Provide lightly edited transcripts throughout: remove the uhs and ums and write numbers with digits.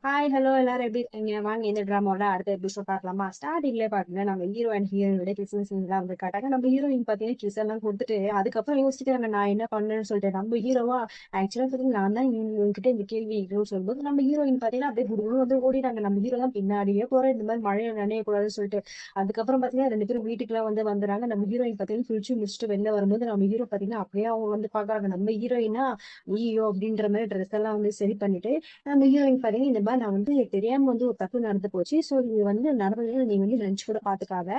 Hi hello எல்லாரும் எப்படி இருக்கீங்க? வாங்க இந்த ட்ராமாவோட அடுத்த எபிசோட் பார்க்கலாமா? ஸ்டார்டிங்லேயே பாத்தீங்கன்னா நம்ம ஹீரோ அண்ட் ஹீரோயினோட கிறிஸ்மஸ் சீன்லாம் வந்து காட்டாங்க. நம்ம ஹீரோயின் பார்த்தீங்கன்னா கிஸ் எல்லாம் கொடுத்துட்டு அதுக்கப்புறம் யோசிச்சுட்டாங்க நான் என்ன பண்ணேன்னு சொல்லிட்டு நம்ம ஹீரோவா ஆக்சுவலாக பார்த்தீங்கன்னா நான் தான் உங்ககிட்ட இந்த கேள்வி கேட்கணும்னு சொல்லும்போது நம்ம ஹீரோயின் பார்த்தீங்கன்னா அப்படியே குடுகுடுன்னு வந்து ஓடிட்டாங்க. நம்ம ஹீரோ தான் பின்னாடியே போறேன் இந்த மாதிரி மழையை நனையக்கூடாதுன்னு சொல்லிட்டு அதுக்கப்புறம் பார்த்தீங்கன்னா ரெண்டு பேரும் வீட்டுக்குலாம் வந்து வந்துடுறாங்க. நம்ம ஹீரோயின் பார்த்தீங்கன்னா குளிச்சு முடிச்சுட்டு வெளில வரும்போது நம்ம ஹீரோ பார்த்தீங்கன்னா அப்படியே அவங்க வந்து பார்க்குறாங்க. நம்ம ஹீரோயினா ஐயோ அப்படின்ற மாதிரி ட்ரெஸ் எல்லாம் வந்து சரி பண்ணிட்டு நம்ம ஹீரோயின் பாத்தீங்கன்னா இந்த மாதிரி நான் வந்து தெரியாம வந்து ஒரு தப்பு நடந்து போச்சு. ஸோ இது வந்து நடந்தது நீ வந்து நினைச்சு கூட பாத்துக்காத.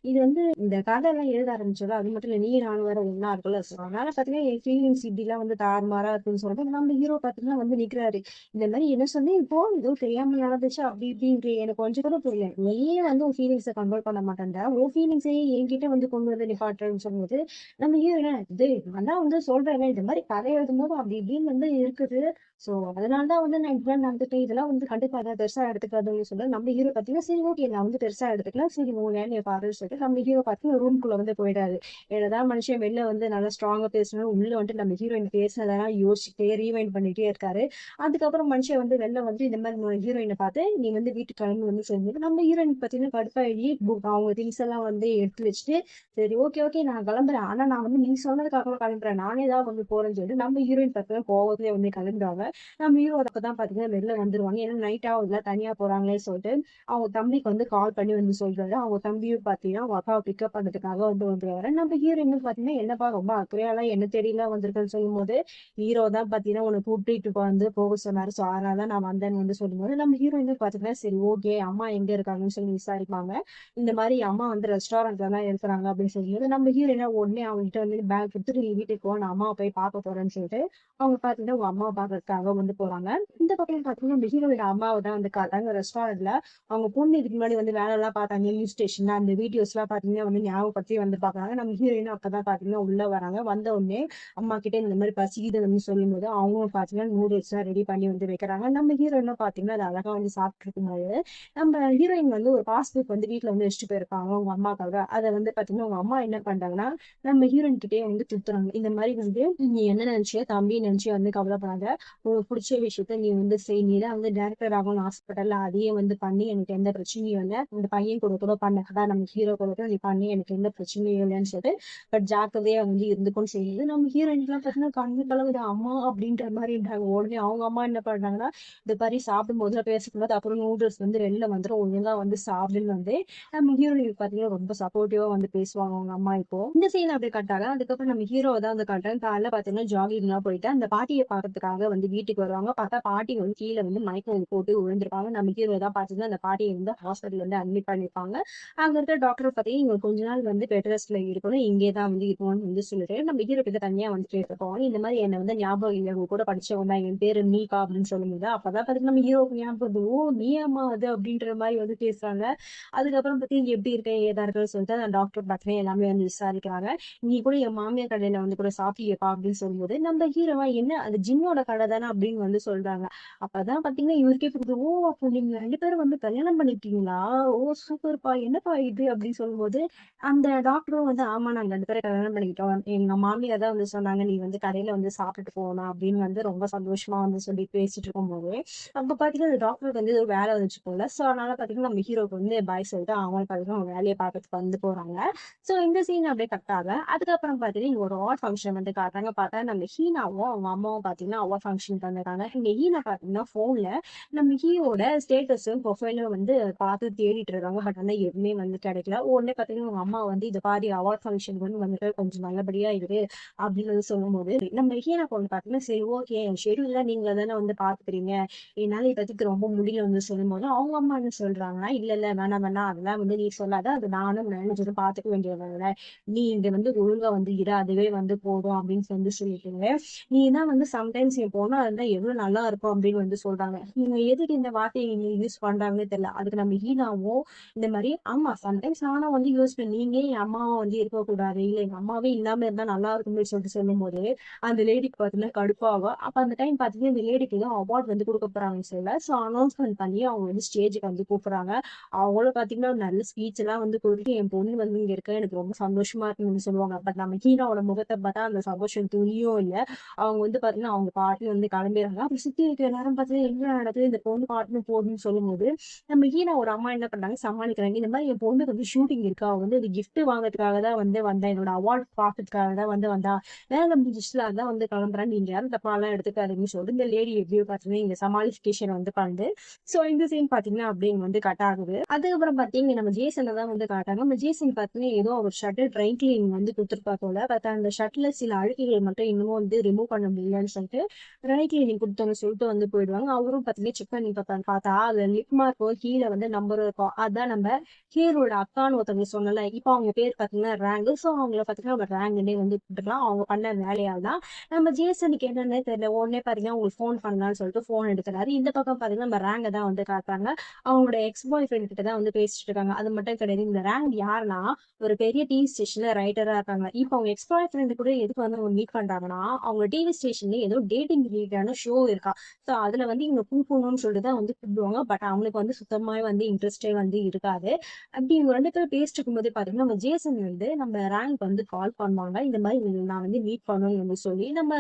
இது வந்து இந்த கதை எல்லாம் எழுத ஆரம்பிச்சோட அது மட்டும் இல்ல நீ நானும் வேற ஒன்னா இருக்குல்ல. ஸோ அதனால பாத்தீங்கன்னா என் ஃபீலிங்ஸ் இப்படிலாம் வந்து தாறுமாறா இருக்குன்னு சொல்லிட்டு நம்ம ஹீரோ பாத்தீங்கன்னா வந்து நிக்கிறாரு. இந்த மாதிரி என்ன சொன்னேன் இப்போ ஏதோ தெரியாம நடந்துச்சு அப்படி இப்படின்ட்டு எனக்கு கொஞ்சம் கூட புரியல. நீயே வந்து உன் ஃபீலிங்ஸை கண்ட்ரோல் பண்ண மாட்டேன் உன் ஃபீலிங்ஸையே என்கிட்ட வந்து கொண்டு வந்து நிப்பாட்டுறேன்னு சொல்லும்போது நம்ம ஹீரோ என்ன இது நான் தான் வந்து சொல்றேன் இந்த மாதிரி கதை எழுதும்போது அப்படி இப்படின்னு வந்து இருக்குது. சோ அதனாலதான் வந்து நான் இப்படிலாம் நடந்துட்டேன் இதெல்லாம் வந்து கண்டிப்பா அதை பெருசா எடுத்துக்காதுன்னு சொல்ல நம்ம ஹீரோ பாத்தீங்கன்னா சரி ஓகே நான் வந்து பெருசா எடுத்துக்கலாம் சரி உன் வேலையை பாருன்னு சொல்லிட்டு நம்ம ஹீரோ பாத்தீங்கன்னா ரூம்குள்ள வந்து போயிடாரு. என்னதான் மனுஷன் வெளில வந்து நல்லா ஸ்ட்ராங்கா பேசணும் உள்ள வந்துட்டு நம்ம ஹீரோயின் பேசினதெல்லாம் யோசிச்சுட்டே ரீவைண்ட் பண்ணிட்டே இருக்காரு. அதுக்கப்புறம் மனுஷன் வந்து வெளில வந்து இந்த மாதிரி ஹீரோயினை பார்த்து நீ வந்து வீட்டுக்கு கிளம்பி வந்து சொல்லும்போது நம்ம ஹீரோயின் பாத்தீங்கன்னா கடுப்பாயி அவங்க திங்ஸ் எல்லாம் வந்து எடுத்து வச்சுட்டு சரி ஓகே ஓகே நான் கிளம்புறேன் ஆனா நான் வந்து நீ சொன்னதுக்காக கிளம்புறேன் நானே தான் வந்து போறேன்னு சொல்லிட்டு நம்ம ஹீரோயின் பார்த்தீங்கன்னா கோவத்திலே வந்து கிளம்புறாங்க. நம்ம ஹீரோ அப்பதான் பாத்தீங்கன்னா வெளில வந்துருவாங்க. ஏன்னா நைட் ஆகுதுல தனியா போறாங்களே சொல்லிட்டு அவங்க தம்பிக்கு வந்து கால் பண்ணி வந்து சொல்றாரு. அவங்க தம்பியும் பாத்தீங்கன்னா அவங்க அக்காவை பிக்கப் பண்ணதுக்காக வந்து வந்துருவாரு. நம்ம ஹீரோயின் பாத்தீங்கன்னா என்னப்பா ரொம்ப அக்கறையாலாம் என்ன தெரியல வந்திருக்குன்னு சொல்லும் போது ஹீரோ தான் பாத்தீங்கன்னா உன்னை கூட்டிட்டு வந்து போக சொன்னாரு. சோ அதனாலதான் நான் வந்தேன்னு வந்து சொல்லும்போது நம்ம ஹீரோயின் பாத்தீங்கன்னா சரி ஓகே அம்மா எங்க இருக்காங்கன்னு சொல்லி விசாரிப்பாங்க. இந்த மாதிரி அம்மா வந்து ரெஸ்டாரண்ட்ல தான் இருக்கிறாங்க அப்படின்னு சொல்லும்போது நம்ம ஹீரோயினா உடனே அவங்ககிட்ட வந்து பேக் கொடுத்துட்டு நீ வீட்டுக்கு போ நான் அம்மாவை போய் பார்க்க போறேன்னு சொல்லிட்டு அவங்க பாத்தீங்கன்னா உங்க அம்மாவை பாக்குறதுக்காக வந்து போறாங்க. இந்த பக்கம் பாத்தீங்கன்னா இந்த ஹீரோட அம்மாவை தான் வந்து காட்டாங்க ரெஸ்டாரண்ட்ல. அவங்க பொண்ணு இதுக்கு முன்னாடி வந்து வேலை எல்லாம் பார்த்தாங்க நியூஸ் ஸ்டேஷன்ல அந்த வீடியோஸ் எல்லாம் பாத்தீங்கன்னா வந்து ஞாபகப்படுத்தி வந்து பாக்குறாங்க. நம்ம ஹீரோயின் அப்பதான் பாத்தீங்கன்னா உள்ள வராங்க. வந்த உடனே அம்மா கிட்ட இந்த மாதிரி பசிக்குது வந்து சொல்லும் போது அவங்களும் பாத்தீங்கன்னா நூடுல்ஸ் எல்லாம் ரெடி பண்ணி வந்து வைக்கிறாங்க. நம்ம ஹீரோயினும் பாத்தீங்கன்னா அது அழகா வந்து சாப்பிட்டு இருக்கும்போது நம்ம ஹீரோயின் வந்து ஒரு பாஸ்புக் வந்து வீட்டுல வந்து வச்சுட்டு போயிருப்பாங்க உங்க அம்மாக்காக. அதை வந்து பாத்தீங்கன்னா உங்க அம்மா என்ன பண்றாங்கன்னா நம்ம ஹீரோயின் கிட்டே வந்து கொடுத்துறாங்க. இந்த மாதிரி வந்து நீ என்ன நினைச்சியோ தம்பி நினைச்சியோ வந்து கவலைப்படாத உனக்கு பிடிச்ச விஷயத்த நீ வந்து செய் நீ தான் வந்து டேரக்டர் ஆகணும் ஹாஸ்பிட்டல்ல அதையே வந்து பண்ணி எனக்கு எந்த பிரச்சனையும் இல்லை இந்த பையன் கூட பண்ணதான் நம்ம ஹீரோ கூட நீ பண்ணி எனக்கு எந்த பிரச்சனையும் இல்லைன்னு சொல்லிட்டு பட் ஜாக்கிரதையா வந்து இருந்துக்கும் செய்யுது. நம்ம ஹீரோயின்லாம் பார்த்தீங்கன்னா கண்ணு கலவுது அம்மா அப்படின்ற மாதிரி இருந்தாங்க. உடனே அவங்க அம்மா என்ன பண்றாங்கன்னா இந்த மாதிரி சாப்பிடும் போது பேசக்கூடாது அப்புறம் நூடுல்ஸ் வந்து வெளில வந்துடும் ஒழுங்கா வந்து சாப்பிடுன்னு வந்து நம்ம ஹீரோயின் பாத்தீங்கன்னா ரொம்ப சப்போர்ட்டிவா வந்து பேசுவாங்க அவங்க அம்மா. இப்போ இந்த சீன் அப்படியே கட்டாங்க. அதுக்கப்புறம் நம்ம ஹீரோ தான் வந்து காட்டுறாங்க. காலைல பாத்தீங்கன்னா ஜாகிங் எல்லாம் போயிட்டு அந்த பாட்டியை பாக்குறதுக்காக வந்து வீட்டுக்கு வருவாங்க. பார்த்தா பாட்டி வந்து கீழே வந்து மயக்கம் வந்து போட்டு விழுந்திருப்பாங்க. நம்ம ஹீரோ தான் பாத்தீங்கன்னா அந்த பாட்டியை வந்து ஹாஸ்பிட்டல் வந்து அட்மிட் பண்ணிருப்பாங்க. அங்க இருக்கிற டாக்டர் பாத்தீங்கன்னா இவங்க கொஞ்ச நாள் வந்து பெட் ரெஸ்ட்ல இருக்கணும் இங்கே தான் வந்து இருக்கணும்னு வந்து சொல்லிட்டு நம்ம ஹீரோ கிட்ட தனியா வந்து கேட்டுருக்கோம். இந்த மாதிரி என்ன வந்து ஞாபகம் இல்லை உங்க கூட படிச்சவங்க தான் என் பேரு நீகா அப்படின்னு சொல்லும்போது அப்பதான் பாத்தீங்கன்னா நம்ம ஹீரோக்கு ஞாபகம் வந்து ஓ நீ அம்மா அது அப்படின்ற மாதிரி வந்து பேசுறாங்க. அதுக்கப்புறம் பத்தி எப்படி இருக்க ஏதா இருக்குன்னு சொல்லிட்டு அந்த டாக்டர் பத்தினே எல்லாமே வந்து விசாரிக்கிறாங்க. நீ கூட என் மாமியார் கடையில வந்து கூட சாப்பிட்டியப்பா அப்படின்னு சொல்லும்போது நம்ம ஹீரோவா என்ன அது ஜிம்மோட கடை தானே அப்படின்னு வந்து சொல்றாங்க. அப்பதான் பாத்தீங்கன்னா இவருக்கே புரியுது ஓ அப்போ நீங்க ரெண்டு பேரும் வந்து கல்யாணம் பண்ணிட்டீங்களா ஓ சூப்பர்ப்பா என்னப்பா இது அப்படின்னு சொல்லும்போது அந்த டாக்டரும் வந்து ஆமா நாங்க ரெண்டு பேரும் கல்யாணம் பண்ணிக்கிட்டோம் எங்க மாமியார் தான் வந்து சொன்னாங்க நீ வந்து கடையில வந்து சாப்பிட்டுட்டு போகணும் அப்படின்னு வந்து ரொம்ப சந்தோஷமா வந்து சொல்லி பேசிட்டு இருக்கும்போது அப்ப பாத்தீங்கன்னா அந்த டாக்டருக்கு வந்து ஒரு வேலை வந்துச்சு போல. சோ அதனால பாத்தீங்கன்னா நம்ம ஹீரோக்கு வந்து பாய் சொல்லிட்டு அவங்க பாத்தீங்கன்னா அவங்க வேலையை பார்க்கறதுக்கு வந்து போறாங்க. சோ இந்த சீன் அப்படியே கட் ஆக அதுக்கப்புறம் பாத்தீங்கன்னா இங்க ஒரு அவார்ட் ஃபங்க்ஷன் வந்து காட்டுறாங்க. பார்த்தா நம்ம ஹீனாவும் அவங்க அம்மாவும் பாத்தீங்கன்னா அவார்ட் ஃபங்க்ஷனுக்கு வந்திருக்காங்க. இங்க ஹீனா பாத்தீங்கன்னா போன்ல நம்ம ஹீரோட ஸ்டேட்டஸும் ப்ரொஃபைலும் வந்து பார்த்து தேடிட்டு இருக்காங்க. பட் வந்து எதுவுமே வந்து கிடைக்கல. உடனே பாத்தீங்கன்னா உங்க அம்மா வந்து இது பாதி அவார்ட் ஃபங்க்ஷனுக்கு வந்து வந்துட்டு கொஞ்சம் நல்லபடியா இருக்கு அப்படின்னு வந்து சொல்லும்போது நம்ம ஹீனா பொண்ணு பாத்தீங்கன்னா சரி ஓகே ஷெடியூல்ல நீங்க தானே வந்து பாத்துக்கிறீங்க என்னால இப்போதைக்கு ரொம்ப முடியல வந்து சொல்லும்போது அவங்க அம்மா என்ன சொல்றாங்கன்னா இல்ல இல்ல வேணாம் வேணாம் அதெல்லாம் வந்து நீ சொல்லாத அது நானும் மேனேஜரும் பாத்துக்க வேண்டியவங்க நீ இங்க வந்து ஒழுங்கா வந்து இரு அதுவே வந்து போதும் அப்படின்னு வந்து சொல்லிட்டு நீ தான் வந்து சம்டைம்ஸ் என் போனா இருந்தா எவ்வளவு நல்லா இருக்கும் அப்படின்னு வந்து சொல்றாங்க. இவங்க எதுக்கு இந்த வார்த்தையை இங்க யூஸ் பண்றாங்கன்னு தெரியல. அதுக்கு நம்ம ஹீனாவும் இந்த மாதிரி ஆமா சம்டைம்ஸ் நானும் வந்து யூஸ் பண்ணி நீங்க என் அம்மாவை வந்து இருக்கக்கூடாது இல்ல எங்க அம்மாவே இல்லாம இருந்தா நல்லா இருக்கும்னு சொல்லிட்டு சொல்லும் போது அந்த லேடிக்கு பாத்தீங்கன்னா கடுப்பாகும். அப்ப அந்த டைம் பாத்தீங்கன்னா இந்த லேடிக்கு தான் அவார்ட் வந்து கொடுக்க போறாங்கன்னு சொல்ல சோ அனௌன்ஸ்மெண்ட் பண்ணி அவங்க வந்து ஸ்டேஜுக்கு வந்து கூப்பிடுறாங்க. அவங்களும் பாத்தீங்கன்னா ஒரு நல்ல ஸ்பீச் எல்லாம் வந்து கொடுத்து என் பொண்ணு வந்து இங்க இருக்க எனக்கு ரொம்ப சந்தோஷமா இருக்குன்னு சொல்லுவாங்க. பட் நம்ம ஹீரோவோட முகத்தை பார்த்தா அந்த சந்தோஷம் துளியும் இல்ல. அவங்க வந்து பாத்தீங்கன்னா அவங்க பாட்டி வந்து கிளம்பிடுறாங்க. அப்புறம் சுத்தி இருக்க எல்லாரும் பாத்தீங்கன்னா என்ன நடக்குது இந்த பொண்ணு பார்ட்னர் போகணும்னு சொல்லும்போது நம்ம ஹீரோவோட அம்மா என்ன பண்றாங்க சமாளிக்கிறாங்க. இந்த மாதிரி என் பொண்ணுக்கு வந்து ஷூட்டிங் இருக்கா, அவ வந்து கிஃப்ட் வாங்குறதுக்காக தான் வந்து வந்தா, என்னோட அவார்ட் பாக்குறதுக்காக தான் வந்து வந்தா, வேலை முடிஞ்சிச்சுல அதான் வந்து கிளம்புறேன், நீங்க யாரும் தப்பாலாம் எடுத்துக்காதீங்கன்னு சொல்லிட்டு இந்த லேடி எப்படியோ பாத்தீங்கன்னா இந்த சமாளிஃபிகேஷன் வந்து பண்ணுது. சோ இந்த சீன் பாத்தீங்கன்னா அப்படின்னு வந்து கட் ஆகுது. அதுக்கப்புறம் பாத்தீங்கன்னா நம்ம ஜேசனை தான் வந்து காட்டாங்க. நம்ம ஜேசன் பாத்தீங்கன்னா ஏதோ ஒரு ஷர்ட் ட்ரை கிளீன் வந்து கொடுத்துருப்பா போல. பார்த்தா அந்த ஷர்ட்ல சில அழுக்குகள் மட்டும் இன்னமும் வந்து ரிமூவ் பண்ண முடியலன்னு சொல்லிட்டு ட்ரை கிளீனிங் கொடுத்தவங்க சொல்லிட்டு வந்து போயிடுவாங்க. அவரும் பாத்தீங்கன்னா செக் பண்ணி பார்த்தாங்க. பார்த்தா அதுல லிப் மார்க்கும் கீழே வந்து நம்பர் இருக்கும். அதான் நம்ம ஹீரோட அக்கான்னு ஒருத்தவங்க சொன்னல. இப்போ அவங்க பேர் பாத்தீங்கன்னா ரேங்க். சோ அவங்கள பாத்தீங்கன்னா நம்ம ரேங்க்னே வந்து கூப்பிட்டுக்கலாம். அவங்க பண்ண வேலையால் தான் நம்ம ஜேசனுக்கு என்னன்னே தெரியல. உடனே பாத்தீங்கன்னா உங்களுக்கு ஃபோன் பண்ணலாம்னு சொல்லிட்டு ஃபோன் எடுக்கிறாரு. இந்த பக்கம் பாத்தீங்கன்னா நம்ம ரேங்க தான் வந்து காட்டுறாங்க. அவங்களோட எக்ஸ் பாய் ஃப்ரெண்ட் கிட்ட தான் வந்து பேசிட்டு இருக்காங்க. அது மட்டும் கிடையாது. இந்த ரேங்க் யாருன்னா ஒரு பெரிய டிவி ஸ்டேஷன்ல ரைட்டரா இருக்காங்க. இப்போ அவங்க எக்ஸ் பாய் ஃப்ரெண்ட் கூட எதுக்கு வந்து அவங்க மீட் பண்றாங்கன்னா, அவங்க டிவி ஸ்டேஷன்ல ஏதோ டேட்டிங் ரிலேட்டடான ஷோ இருக்கா. சோ அதுல வந்து இவங்க கூப்பிடணும்னு சொல்லிட்டு தான் வந்து கூப்பிடுவாங்க. பட் அவங்களுக்கு வந்து சுத்தமாவே வந்து இன்ட்ரெஸ்டே வந்து இருக்காது. அப்படி இவங்க 2 பேரும் பேசிட்டு இருக்கும்போதே பாத்தீங்கன்னா, நம்ம ஜேசன் வந்து நம்ம ரேங்க் வந்து கால் பண்ணுவாங்க. இந்த மாதிரி நான் வந்து மீட் பண்ணணும்னு வந்து சொல்லி, நம்ம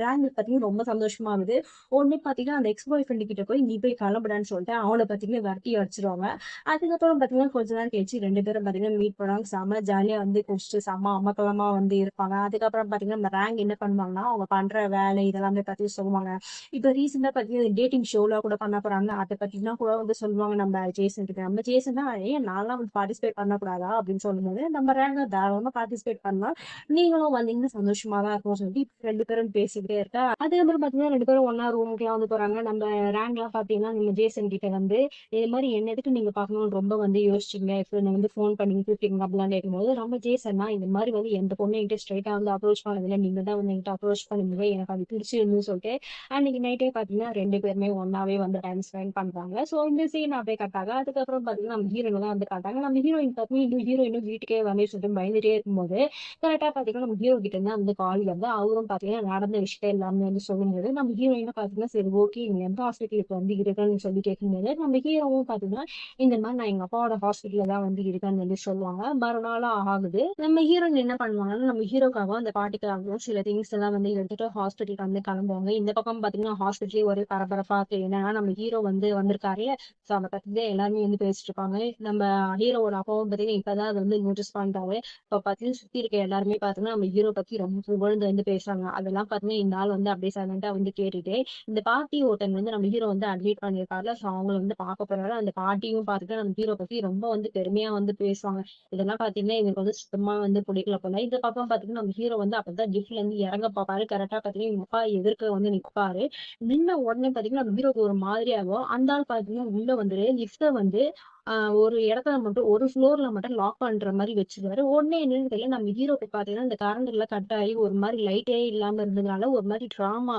ரேங்க் பாத்தீங்கன்னா ரொம்ப சந்தோஷமா ஆகுது. உடனே பாத்தீங்கன்னா அந்த எக்ஸ் பாய் ஃப்ரெண்ட் கிட்ட போய் நீ போய் கிளம்புடான்னு சொல்லிட்டு அவனை பாத்தீங்கன்னா விரட்டி அடிச்சிருவாங்க. அதுக்கப்புறம் பாத்தீங்கன்னா கொஞ்ச நேரம் கழிச்சு 2 பேரும் பாத்தீங்கன்னா மீட் பண்ணுவாங்க. செம ஜாலியா வந்து குடிச்சிட்டு செம அமக்கலமா வந்து இருப்பாங்க. அதுக்கப்புறம் பாத்தீங்கன்னா நம்ம ரேங்க் என்ன பண்ணுவாங்கன்னா, அவங்க பண்ற வேலை இதெல்லாமே பத்தி சொல்லுவாங்க. இப்ப ரீசெண்டா பாத்தீங்கன்னா டேட்டிங் ஷோலாம் கூட பண்ண போறாங்க. அத பத்தினா கூட வந்து சொல்லுவாங்க நம்ம ஜேசன் கிட்ட. நம்ம ஜேசன் தான் ஏன் நான்லாம் வந்து பார்ட்டிசிபேட் பண்ணக்கூடாதா அப்படின்னு சொல்லும்போது, நம்ம ரேங்க தாராளமா பார்ட்டிசிபேட் பண்ணலாம். நீங்களும் வந்தீங்கன்னா சந்தோஷமா தான் இருக்கும்னு சொல்லிட்டு இப்ப 2 பேரும் பேசிக்கிட்டே இருக்கா. அதுக்கப்புறம் பாத்தீங்கன்னா 2 பேரும் ஒண்ணா ரூமுக்குலாம் வந்து போறாங்க. நம்ம ரேங்க்லாம் பாத்தீங்கன்னா நம்ம ஜேசன் கிட்ட வந்து இது மாதிரி என்ன எதுக்கு நீங்க பாக்கணும்னு ரொம்ப வந்து யோசிச்சீங்க. இப்ப நீங்க வந்து ஃபோன் பண்ணி கூப்பிட்டீங்க அப்படிலாம் கேட்கும்போது, நம்ம ஜேசன்னா இந்த மாதிரி வந்து எந்த பொண்ணு என்கிட்ட ஸ்ட்ரைட்டா வந்து அப்ரோச் பண்ணதில்லை. நீங்க தான் வந்து என்கிட்ட அப்ரோச் பண்ணுங்க. எனக்கு அது பிடிச்சிருந்துன்னு சொல்லிட்டு அன்னைக்கு நைட்டே பாத்தீங்கன்னா 2 பேருமே ஒண்ணாவே வந்து டைம் ஸ்பெண்ட் பண்றாங்க. சோ இந்த சீன் அப்படியே காட்டாங்க. அதுக்கப்புறம் பாத்தீங்கன்னா நம்ம ஹீரோயின் தான் வந்து காட்டாங்க. நம்ம ஹீரோயின் பாத்தீங்கன்னா இன்னும் ஹீரோயினும் வீட்டுக்கே வந்து சொல்லிட்டு பயந்துட்டே இருக்கும்போது கரெக்டா பாத்தீங்கன்னா நம்ம ஹீரோ கிட்ட இருந்து அந்த கால் வந்து அவரும் பாத்தீங்கன்னா நடந்த விஷயம் எல்லாமே வந்து சொல்லும்போது நம்ம ஹீரோயினும் பாத்தீங்கன்னா சரி ஓகே நீங்க எந்த ஹாஸ்பிட்டலுக்கு வந்து இருக்கேன்னு சொல்லி கேட்கும்போது நம்ம ஹீரோவும் பாத்தீங்கன்னா இந்த மாதிரி நான் எங்க அப்பாவோட ஹாஸ்பிட்டல்ல தான் வந்து இருக்கேன்னு வந்து சொல்லுவாங்க. மறுநாள் ஆகுது. நம்ம ஹீரோயின் என்ன பண்ணுவாங்கன்னா நம்ம ஹீரோக்காக அந்த பாட்டிக்காகவும் சில திங்ஸ் எல்லாம் வந்து எடுத்துட்டு ஹாஸ்பிட்டலுக்கு வந்து கிளம்புவாங்க. இந்த பக்கம் பாத்தீங்கன்னா ஹாஸ்பிட்டலே ஒரே பரபரப்பா இருக்கு. என்னன்னா நம்ம ஹீரோ வந்து வந்திருக்காரு. சோ அதை பத்தி எல்லாருமே வந்து பேசிட்டு இருப்பாங்க. நம்ம ஹீரோவோட அப்பாவும் பாத்தீங்கன்னா இப்பதான் அதை வந்து நோட்டீஸ் பண்ணிட்டாரு. இப்ப பாத்தீங்கன்னா சுத்தி இருக்க எல்லாருமே பாத்தீங்கன்னா நம்ம ஹீரோ பத்தி ரொம்ப புகழ்ந்து வந்து பேசுறாங்க. அதெல்லாம் பாத்தீங்கன்னா இந்த ஆள் வந்து அப்படியே சைலண்டா வந்து கேட்டுட்டு இந்த பாட்டி ஒருத்தன் வந்து நம்ம ஹீரோ வந்து அட்மிட் பண்ணியிருக்காருல. சோ அவங்கள வந்து பார்க்க போறாரு. அந்த பாட்டியும் பாத்துட்டு நம்ம ஹீரோ பத்தி ரொம்ப வந்து பெருமையா வந்து பேசுவாங்க. இதெல்லாம் பாத்தீங்கன்னா இவங்களுக்கு வந்து சுத்தமா வந்து பிடிக்கல போல. இந்த பக்கம் பாத்தீங்கன்னா நம்ம ஹீரோ வந்து அப்பதான் லிஃப்ட்ல இருந்து இறங்க பாப்பாரு. கரெக்டா பாத்தீங்கன்னா இவங்க அப்பா எதிர்க்க வந்து நிப்பாரு. நின்ன உடனே பாத்தீங்கன்னா நம்ம ஹீரோக்கு ஒரு மாதிரி ஆகும். அந்த ஆள் பாத்தீங்கன்னா உள்ள வந்துட்டு லிஃப்ட வந்து ஒரு இடத்துல மட்டும் ஒரு ஃப்ளோர்ல மட்டும் லாக் பண்ற மாதிரி வச்சிருவாரு. உடனே என்னன்னு தெரியல நம்ம ஹீரோக்கு பாத்தீங்கன்னா இந்த கரண்ட் எல்லாம் கட் ஆகி ஒரு மாதிரி லைட்டே இல்லாம இருந்ததுனால ஒரு மாதிரி டிராமா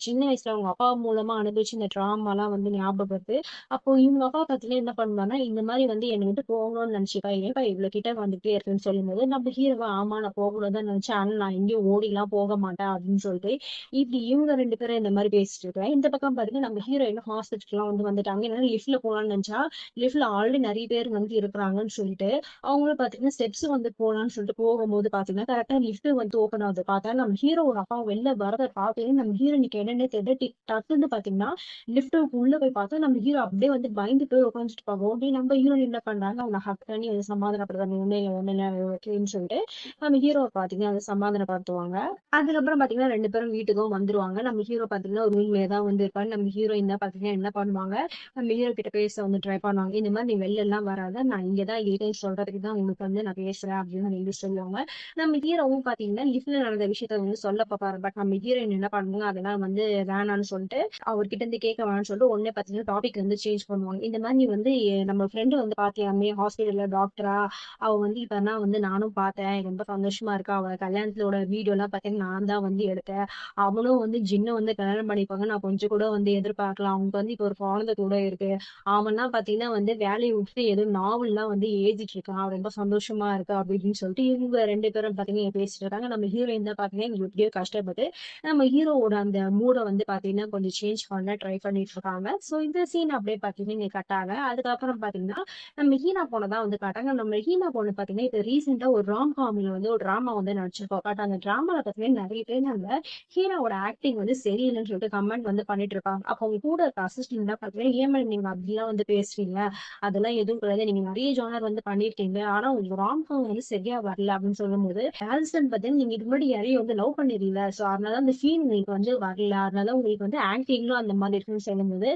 சின்ன வயசுல அவங்க அப்பா மூலமா அனுபவிச்சு இந்த டிராமா எல்லாம் வந்து ஞாபகப்படுது. அப்போ இவங்க அப்பா பாத்தீங்கன்னா என்ன பண்ணுவாங்கன்னா இந்த மாதிரி வந்து என்னை விட்டு போகணும்னு நினைச்சுப்பா ஏன்ப்பா இவ்வளவு கிட்ட வந்துட்டே இருக்குன்னு சொல்லும்போது நம்ம ஹீரோவா ஆமா நான் போகணும்னு தான் நினைச்சேன். ஆனா நான் எங்கேயும் ஓடி எல்லாம் போக மாட்டேன் அப்படின்னு சொல்லிட்டு இப்படி இவங்க 2 பேரும் இந்த மாதிரி பேசிட்டு இருக்காங்க. இந்த பக்கம் பாத்தீங்கன்னா நம்ம ஹீரோயின் ஹாஸ்பிட்டல்லாம் வந்து வந்துட்டாங்க. ஏன்னா லிஃப்ட்ல போலாம்னு நினைச்சா லிஃப்ட்ல ஆல்ரெடி நிறைய பேர் வந்து இருக்கிறாங்கன்னு சொல்லிட்டு அவங்களும் பாத்தீங்கன்னா ஸ்டெப்ஸ் வந்து போலாம்னு சொல்லிட்டு போகும்போது பாத்தீங்கன்னா கரெக்டா லிஃப்ட் வந்து ஓப்பன் ஆகுது. பார்த்தா நம்ம ஹீரோட அப்பா வெளில வரத பார்த்து நம்ம ஹீரோனுக்கு என்னன்னே தெரியல. டக்குன்னு பாத்தீங்கன்னா லிஃப்ட் உள்ள போய் பார்த்தா நம்ம ஹீரோ அப்படியே வந்து பயந்து போய் உட்காந்துட்டு இருப்பாங்க. உடனே நம்ம ஹீரோ என்ன பண்றாங்க அவங்க ஹக் பண்ணி வந்து சமாதானப்படுறாங்க. ஒண்ணு ஓகேன்னு சொல்லிட்டு நம்ம ஹீரோவை பாத்தீங்கன்னா வந்து சமாதானப்படுத்துவாங்க. அதுக்கப்புறம் பாத்தீங்கன்னா 2 பேரும் வீட்டுக்கும் வந்துருவாங்க. நம்ம ஹீரோ பாத்தீங்கன்னா ரூம்லயே தான் வந்து இருப்பாரு. நம்ம ஹீரோயின் தான் பாத்தீங்கன்னா என்ன பண்ணுவாங்க நம்ம ஹீரோ கிட்ட பேச வந்து ட்ரை பண்ணுவாங்க. இந்த மாதிரி நீ வெளில எல்லாம் வராத நான் இங்கதான் இருக்கேன்னு சொல்றதுக்கு தான் உங்களுக்கு வந்து நான் பேசுறேன் அப்படின்னு சொல்லி சொல்லுவாங்க. நம்ம ஹீரோவும் பாத்தீங்கன்னா லிஃப்ட்ல நடந்த விஷயத்த வந்து சொல்ல பாப்பாரு. பட் நம்ம ஹீரோயின் என்ன பண்ணுவாங்க அதெல்லாம் வந்து வேணான்னு சொல்லிட்டு அவர்கிட்ட இருந்து கேட்க வேணாம்னு சொல்லிட்டு உடனே பாத்தீங்கன்னா டாபிக் வந்து சேஞ்ச் பண்ணுவாங்க. இந்த மாதிரி நீ வந்து நம்ம ஃப்ரெண்டு வந்து பாத்தியாமே ஹாஸ்பிட்டல்ல டாக்டரா அவ வந்து இப்பதான் வந்து நானும் பார்த்தேன். ரொம்ப சந்தோஷமா இருக்கா. அவ கல்யாணத்தோட வீடியோ எல்லாம் பாத்தீங்கன்னா நான் தான் வந்து எடுத்தேன். அவனும் வந்து ஜின்ன வந்து கல்யாணம் பண்ணிப்பாங்க நான் கொஞ்சம் கூட வந்து எதிர்பார்க்கலாம். அவனுக்கு வந்து இப்ப ஒரு குழந்தை கூட இருக்கு. அவன்னா பாத்தீங்கன்னா வந்து வேலைக்கு வேலையை விட்டுட்டு ஏதோ நாவல்லாம் வந்து எழுதிட்டு இருக்கான். ரொம்ப சந்தோஷமா இருக்கு அப்படி இப்படின்னு சொல்லிட்டு இவங்க 2 பேரும் பார்த்தீங்கன்னா பேசிட்டு இருக்காங்க. நம்ம ஹீரோயின் தான் பார்த்தீங்கன்னா இங்க எப்படியோ கஷ்டப்பட்டு நம்ம ஹீரோவோட அந்த மூட வந்து பார்த்தீங்கன்னா கொஞ்சம் சேஞ்ச் பண்ண ட்ரை பண்ணிட்டு இருக்காங்க. ஸோ இந்த சீன் அப்படியே பார்த்தீங்கன்னா இங்க கட் ஆக. அதுக்கப்புறம் பார்த்தீங்கன்னா நம்ம ஹீனா பொண்ண தான் வந்து காட்டாங்க. நம்ம ஹீனா பொண்ணு பார்த்தீங்கன்னா இப்ப ரீசென்ட்டா ஒரு ராம்காம்ல வந்து ஒரு டிராமா வந்து நடிச்சிருக்கோம். பட் அந்த டிராமால பார்த்தீங்கன்னா நெறைய பேர் அந்த ஹீரோவோட ஆக்டிங் வந்து சரியில்லன்னு சொல்லிட்டு கமெண்ட் வந்து பண்ணிட்டு இருப்பாங்க. அப்போ அவங்க கூட இருக்க அசிஸ்டன்ட்லாம் பார்த்தீங்கன்னா, "ஏன் மேடம் நீங்க அப்படிலாம் வந்து பேசுறீங்க? அதெல்லாம் எதுவும் கிடையாது. நீங்க நெறைய ஜானர் வந்து பண்ணியிருக்கீங்க. ஆனா உங்க ராம்காம் வந்து சரியா வரல." அப்படின்னு சொல்லும்போது, ஆல்சன் பார்த்தீங்கன்னா, "நீங்க இதுக்கு முன்னாடி யாரையும் வந்து லவ் பண்ணிருக்கீங்கல்ல. சோ அதனால அந்த ஃபீல் உங்களுக்கு வந்து வரல. அதனால உங்களுக்கு வந்து ஆக்டிங்லும் அந்த மாரி இருக்குன்னு" சொல்லும்போது,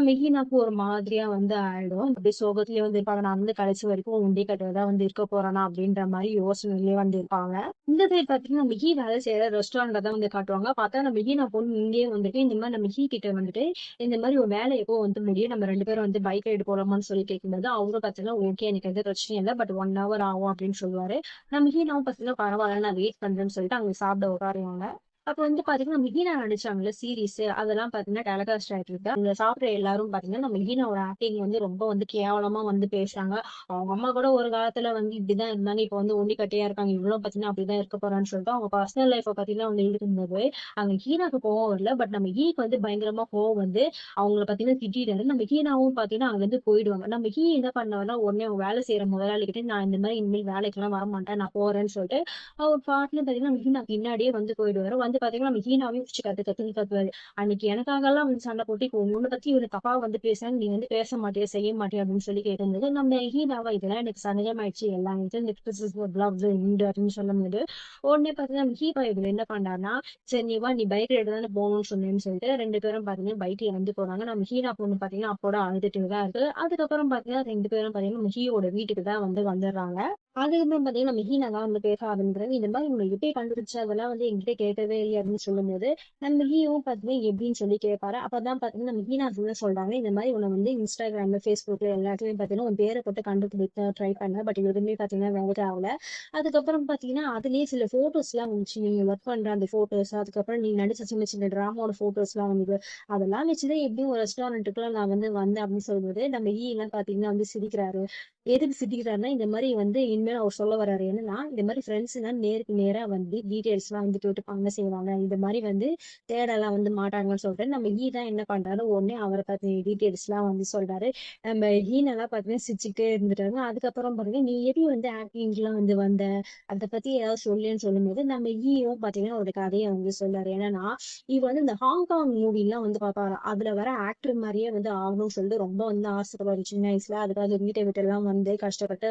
மெஹினாக்கு ஒரு மாதிரியா வந்து ஆயிடும். அப்படியே சோகத்திலேயே வந்து இருப்பாங்க. நான் வந்து கடைசி வரைக்கும் ஒண்டி கட்டையா தான் வந்து இருக்க போறேனா அப்படின்ற மாரி யோசனையிலேயே வந்து இருப்பாங்க. இந்த சைடு பார்த்தீங்கன்னா, மிகி வேலை செய்ற ரெஸ்டாரண்ட்ட தான் வந்து காட்டுவாங்க. பார்த்தா நம்ம மிகின பொண்ணு இங்கேயே வந்துட்டு, இந்த மாரி நம்ம மிகி கிட்ட வந்துட்டு, இந்த மாரி ஒரு வேலை எப்போ வந்து முடியும்? நம்ம 2 பேரும் வந்து பைக் ரைடு போலாமான்னு சொல்லி கேட்கும்போது, அவரும் பார்த்தீங்கன்னா, ஓகே எனக்கு எந்த பிரச்சனையும் இல்ல. பட் 1 ஹவர் ஆகும் அப்படின்னு சொல்லுவாரு. நம்ம மிகினாவும் பார்த்தீங்கன்னா, பரவால்ல நான் வெயிட் பண்றேன்னு சொல்லிட்டு அங்க சாப்பிட உட்காருவாங்க. அப்ப வந்து பாத்தீங்கன்னா, மிகினா நடிச்சாங்கல்ல சீரிஸ் அதெல்லாம் பாத்தீங்கன்னா டெலிகாஸ்ட் ஆயிட்டு இருக்கு. அங்க சாப்பிடுற எல்லாரும் பாத்தீங்கன்னா, நம்ம மிகினாவோட ஆக்டிங் வந்து ரொம்ப வந்து கேவலமா வந்து பேசுறாங்க. அவங்க அம்மா கூட ஒரு காலத்துல வந்து இப்படிதான் இருந்தாங்க. இப்ப வந்து ஒண்டி கட்டையா இருக்காங்க. இவளும் பாத்தீங்கன்னா அப்படிதான் இருக்க போறான்னு சொல்லிட்டு அவங்க பர்சனல் லைஃப பாத்தீங்கன்னா வந்து இருக்கும்போது, அங்க ஹீனாக்கு கோவம் வரல. பட் நம்ம ஹீக்கு வந்து பயங்கரமா கோவம் வந்து அவங்கள பாத்தீங்கன்னா திட்டிட்டாரு. நம்ம ஹீனாவும் பாத்தீங்கன்னா அங்க இருந்து போயிடுவாங்க. நம்ம ஹீ என்ன பண்ணாருன்னா, உடனே அவங்க வேலை செய்யற முதலாளி கிட்ட நான் இந்த மாரி இனிமேல் வேலைக்கெல்லாம் வரமாட்டேன். நான் போறேன்னு சொல்லிட்டு அவர் பாட்டுன்னு பாத்தீங்கன்னா, ஹீனா பின்னாடியே வந்து போயிடுவாரு. வந்து பாத்தீங்கன்னா, நம்ம ஹீனாவையும் வச்சு கத்து கத்துன்னு கத்துவாரு. அன்னைக்கு எனக்காகலாம் வந்து சண்டை போட்டு, இப்போ உன்ன பத்தி இவரு தப்பா வந்து பேசுறாங்க. நீ வந்து பேச மாட்டியா? செய்ய மாட்டியா? அப்படின்னு சொல்லி கேட்கும்போது, நம்ம ஹீனாவா இதெல்லாம் எனக்கு சகஜமாயிடுச்சு. எல்லா இது நெட்ஃபிளிக்ஸ் உண்டு அப்படின்னு சொல்லும்போது, உடனே பாத்தீங்கன்னா, நம்ம ஹீரோ இதுல என்ன பண்றாருன்னா, சரி நீ வா நீ பைக் ரைடு தானே போகணும்னு சொன்னேன்னு சொல்லிட்டு 2 பேரும் பாத்தீங்கன்னா பைக்ல வந்து போறாங்க. நம்ம ஹீனா பொண்ணு பாத்தீங்கன்னா அப்போட அழுதுட்டு தான் இருக்கு. அதுக்கப்புறம் பாத்தீங்கன்னா 2 பேரும் பாத்தீங்கன்னா நம்ம ஹீரோட வீட்டுக்கு தான் வந்து வந்துடுறாங்க. அதுக்கப்புறம் பாத்தீங்கன்னா, நம்ம ஹீனா தான் வந்து பேச ஆரம்பிக்கிறாங்க. இந்த மாரி உங்கள எப்படி கண்டுபிடிச்ச? அதெல்லாம் வந்து என்கிட்ட கேட்கவே இல்லையே அப்படின்னு சொல்லும்போது, நம்ம ஹீரோவும் பாத்தீங்கன்னா எப்படின்னு சொல்லி கேட்பாரு. அப்பதான் பாத்தீங்கன்னா, நம்ம ஹீனா வந்து சொல்றாங்க, இந்த மாரி உன்ன வந்து Instagramல, Facebookல எல்லா இடத்துலயும் பாத்தீங்கன்னா, உன் பேர போட்டு கண்டுபிடிக்க ட்ரை பண்ணேன். பட் எதுவுமே பாத்தீங்கன்னா வேலைக்கு ஆகல. அதுக்கப்புறம் பாத்தீங்கன்னா, அதிலேயே சில ஃபோட்டோஸ்லாம் வந்துச்சு. நீங்க ஒர்க் பண்ற அந்த ஃபோட்டோஸ், அதுக்கப்புறம் நீங்க நடிச்ச சின்ன சின்ன டிராமாவோட ஃபோட்டோஸ்லாம் வந்தது. அதெல்லாம் வச்சு தான் எப்படியும் ஒரு ரெஸ்டாரண்ட்டுக்குலாம் நான் வந்து வந்தேன் அப்படின்னு சொல்லும்போது, நம்ம எல்லாம் பாத்தீங்கன்னா வந்து சிரிக்கிறாரு. எதுக்கு சிரிக்கிறாருன்னா, இந்த மாரி வந்து இனிமேல் அவர் சொல்ல வர்றாரு என்னன்னா, இந்த மாரி ஃப்ரெண்ட்ஸ்னா நேருக்கு நேரா வந்து டீட்டெயில்ஸ்லாம் வந்து கேட்டுப்பாங்க செய்வாங்க. இந்த மாரி வந்து தேடலாம் வந்து மாட்டாங்கன்னு சொல்லிட்டு, நம்ம தான் என்ன பண்றாரு, உடனே அவர பத்தி டீட்டெயில்ஸ்லாம் வந்து சொல்றாரு. நம்ம நல்லா பார்த்தீங்கன்னா சிரிச்சுக்கிட்டே இருந்துட்டாங்க. அதுக்கப்புறம் பாத்தீங்கன்னா, "நீ எப்படி வந்து ஆக்டிங்லாம் வந்து வந்த? அத பத்தி ஏதாவது சொல்லேன்னு" சொல்லும்போது, நம்ம ஈயும் பார்த்தீங்கன்னா ஒரு கதைய வந்து சொல்றாரு. என்னன்னா, இவர் வந்து இந்த ஹாங்காங் மூவிலாம் வந்து பார்ப்பாராம். அதுல வர ஆக்டர் மாரியே வந்து ஆகணும்னு சொல்லிட்டு ரொம்ப வந்து ஆசைப்படுவாரு சின்ன வயசுல. அதுக்காக வீட்ட விட்டெல்லாம் வந்து கஷ்டப்பட்டு